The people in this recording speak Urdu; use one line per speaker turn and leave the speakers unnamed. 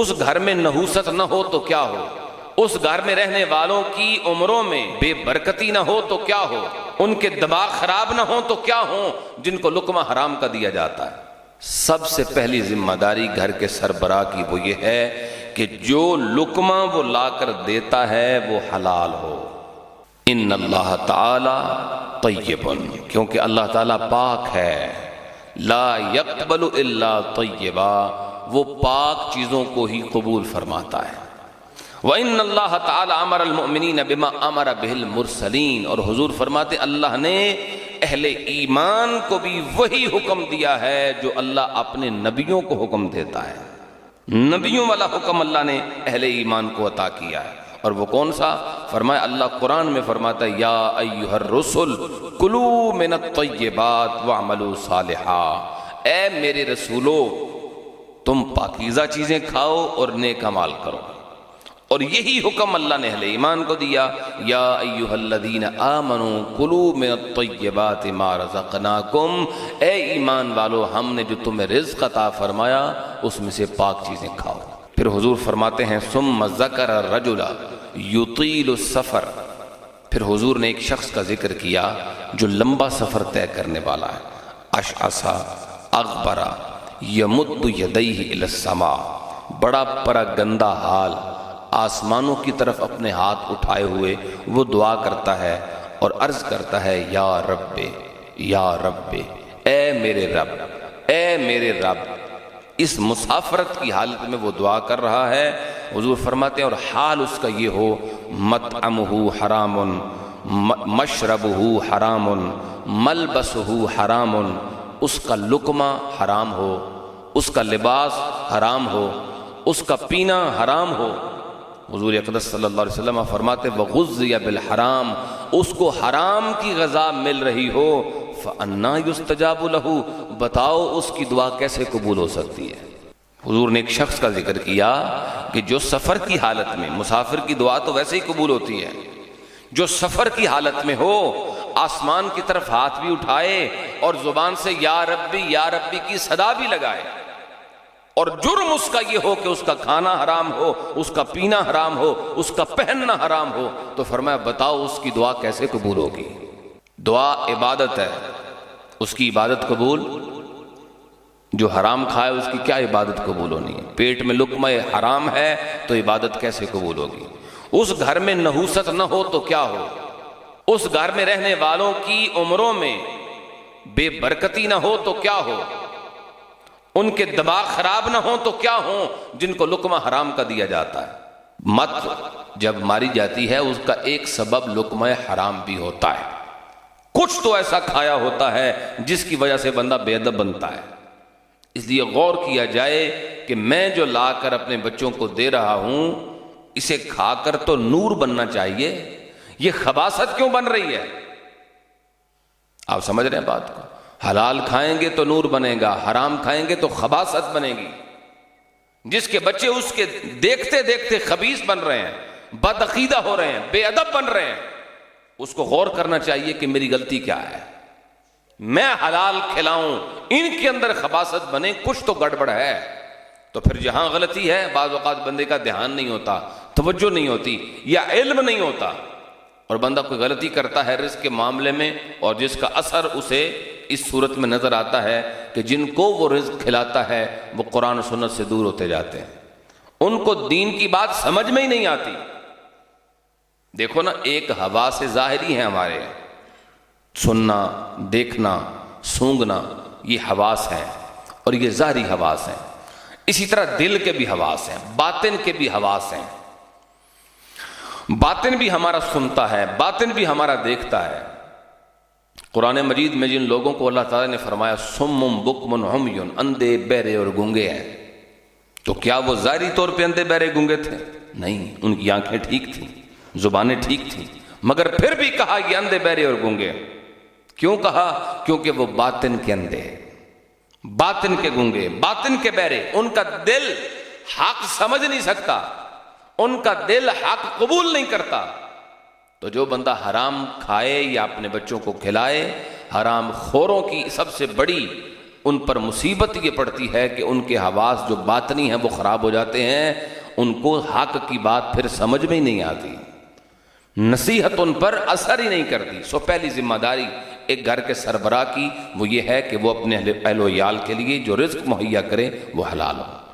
اس گھر میں نحوست نہ ہو تو کیا ہو، اس گھر میں رہنے والوں کی عمروں میں بے برکتی نہ ہو تو کیا ہو، ان کے دماغ خراب نہ ہو تو کیا ہو جن کو لقمہ حرام کا دیا جاتا ہے۔ سب سے پہلی ذمہ داری گھر کے سربراہ کی وہ یہ ہے کہ جو لقمہ وہ لا کر دیتا ہے وہ حلال ہو۔ ان اللہ تعالی طیب، کیونکہ اللہ تعالیٰ پاک ہے، لا یقبل الا طیبا، وہ پاک چیزوں کو ہی قبول فرماتا ہے۔ وَإِنَّ اللَّهَ تَعَالَى أَمَرَ الْمُؤْمِنِينَ بِمَا أَمَرَ بِهِ الْمُرْسَلِينَ، اور حضور فرماتے اللہ نے اہل ایمان کو بھی وہی حکم دیا ہے جو اللہ اپنے نبیوں کو حکم دیتا ہے۔ نبیوں والا حکم اللہ نے اہل ایمان کو عطا کیا ہے، اور وہ کون سا؟ فرمایا اللہ قرآن میں فرماتا ہے یا ایھا الرسل کلوا من الطیبات واعملوا صالحا، اے میرے رسولو تم پاکیزہ چیزیں کھاؤ اور نیک اعمال کرو۔ اور یہی حکم اللہ نے اہل ایمان کو دیا، یا ایھا الذین آمنوا کلوا من الطیبات ما رزقناکم، اے ایمان والو ہم نے جو تمہیں رزق عطا فرمایا اس میں سے پاک چیزیں کھاؤ۔ پھر حضور فرماتے ہیں ثم ذکر الرجل یطیل السفر، پھر حضور نے ایک شخص کا ذکر کیا جو لمبا سفر طے کرنے والا ہے، اشعث اغبر یمد یدیہ الی السماء، بڑا پرا گندا حال، آسمانوں کی طرف اپنے ہاتھ اٹھائے ہوئے وہ دعا کرتا ہے اور عرض کرتا ہے یا رب یا رب، اے میرے رب اے میرے رب۔ اس مسافرت کی حالت میں وہ دعا کر رہا ہے، حضور فرماتے ہیں اور حال اس کا یہ ہو مطعمہ حرام مشربہ حرام ملبسہ حرام، اس کا لقمہ حرام ہو، اس کا لباس حرام ہو، اس کا پینا حرام ہو۔ حضور اقدس صلی اللہ علیہ وسلم فرماتے وغذی بالحرام، اس کو حرام کی غذا مل رہی ہو، فَأَنَّا يُسْتَجَابُ لَهُ، بتاؤ اس کی دعا کیسے قبول ہو سکتی ہے۔ حضور نے ایک شخص کا ذکر کیا کہ جو سفر کی حالت میں، مسافر کی دعا تو ویسے ہی قبول ہوتی ہے، جو سفر کی حالت میں ہو آسمان کی طرف ہاتھ بھی اٹھائے اور زبان سے یا ربی کی صدا بھی لگائے، اور جرم اس کا یہ ہو کہ اس کا کھانا حرام ہو، اس کا پینا حرام ہو، اس کا پہننا حرام ہو، تو فرمایا بتاؤ اس کی دعا کیسے قبول ہوگی۔ دعا عبادت ہے، اس کی عبادت قبول، جو حرام کھائے اس کی کیا عبادت قبول ہونی ہے؟ پیٹ میں لقمہ حرام ہے تو عبادت کیسے قبول ہوگی؟ اس گھر میں نحوست نہ ہو تو کیا ہو، اس گھر میں رہنے والوں کی عمروں میں بے برکتی نہ ہو تو کیا ہو، ان کے دماغ خراب نہ ہوں تو کیا ہوں جن کو لقمہ حرام کا دیا جاتا ہے۔ مت جب ماری جاتی ہے اس کا ایک سبب لقمہ حرام بھی ہوتا ہے، کچھ تو ایسا کھایا ہوتا ہے جس کی وجہ سے بندہ بے ادب بنتا ہے۔ اس لیے غور کیا جائے کہ میں جو لا کر اپنے بچوں کو دے رہا ہوں اسے کھا کر تو نور بننا چاہیے، یہ خباثت کیوں بن رہی ہے؟ آپ سمجھ رہے ہیں بات کو؟ حلال کھائیں گے تو نور بنے گا، حرام کھائیں گے تو خباثت بنے گی۔ جس کے بچے اس کے دیکھتے دیکھتے خبیث بن رہے ہیں، بدعقیدہ ہو رہے ہیں، بے ادب بن رہے ہیں، اس کو غور کرنا چاہیے کہ میری غلطی کیا ہے، میں حلال کھلاؤں ان کے اندر خباثت بنے، کچھ تو گڑبڑ ہے۔ تو پھر جہاں غلطی ہے بعض اوقات بندے کا دھیان نہیں ہوتا، توجہ نہیں ہوتی، یا علم نہیں ہوتا، اور بندہ کوئی غلطی کرتا ہے رزق کے معاملے میں، اور جس کا اثر اسے اس صورت میں نظر آتا ہے کہ جن کو وہ رزق کھلاتا ہے وہ قرآن و سنت سے دور ہوتے جاتے ہیں، ان کو دین کی بات سمجھ میں ہی نہیں آتی۔ دیکھو نا، ایک حواس ظاہری ہیں ہمارے، سننا، دیکھنا، سونگنا، یہ حواس ہیں اور یہ ظاہری حواس ہیں۔ اسی طرح دل کے بھی حواس ہیں، باطن کے بھی حواس ہیں۔ باطن بھی ہمارا سنتا ہے، باطن بھی ہمارا دیکھتا ہے۔ قرآن مجید میں جن لوگوں کو اللہ تعالیٰ نے فرمایا سم بکم عمی، اندھے بہرے اور گونگے ہیں، تو کیا وہ ظاہری طور پہ اندھے بہرے گونگے تھے؟ نہیں، ان کی آنکھیں ٹھیک تھیں، زبانیں ٹھیک تھیں، مگر پھر بھی کہا یہ اندھے بہرے اور گونگے۔ کیوں کہا؟ کیونکہ وہ باطن کے اندھے، باطن کے گونگے، باطن کے بہرے، ان کا دل حق سمجھ نہیں سکتا، ان کا دل حق قبول نہیں کرتا۔ تو جو بندہ حرام کھائے یا اپنے بچوں کو کھلائے، حرام خوروں کی سب سے بڑی ان پر مصیبت یہ پڑتی ہے کہ ان کے حواس جو باطنی ہیں وہ خراب ہو جاتے ہیں، ان کو حق کی بات پھر سمجھ میں ہی نہیں آتی، نصیحت ان پر اثر ہی نہیں کرتی۔ سو پہلی ذمہ داری ایک گھر کے سربراہ کی وہ یہ ہے کہ وہ اپنے اہل و عیال کے لیے جو رزق مہیا کرے وہ حلال ہو۔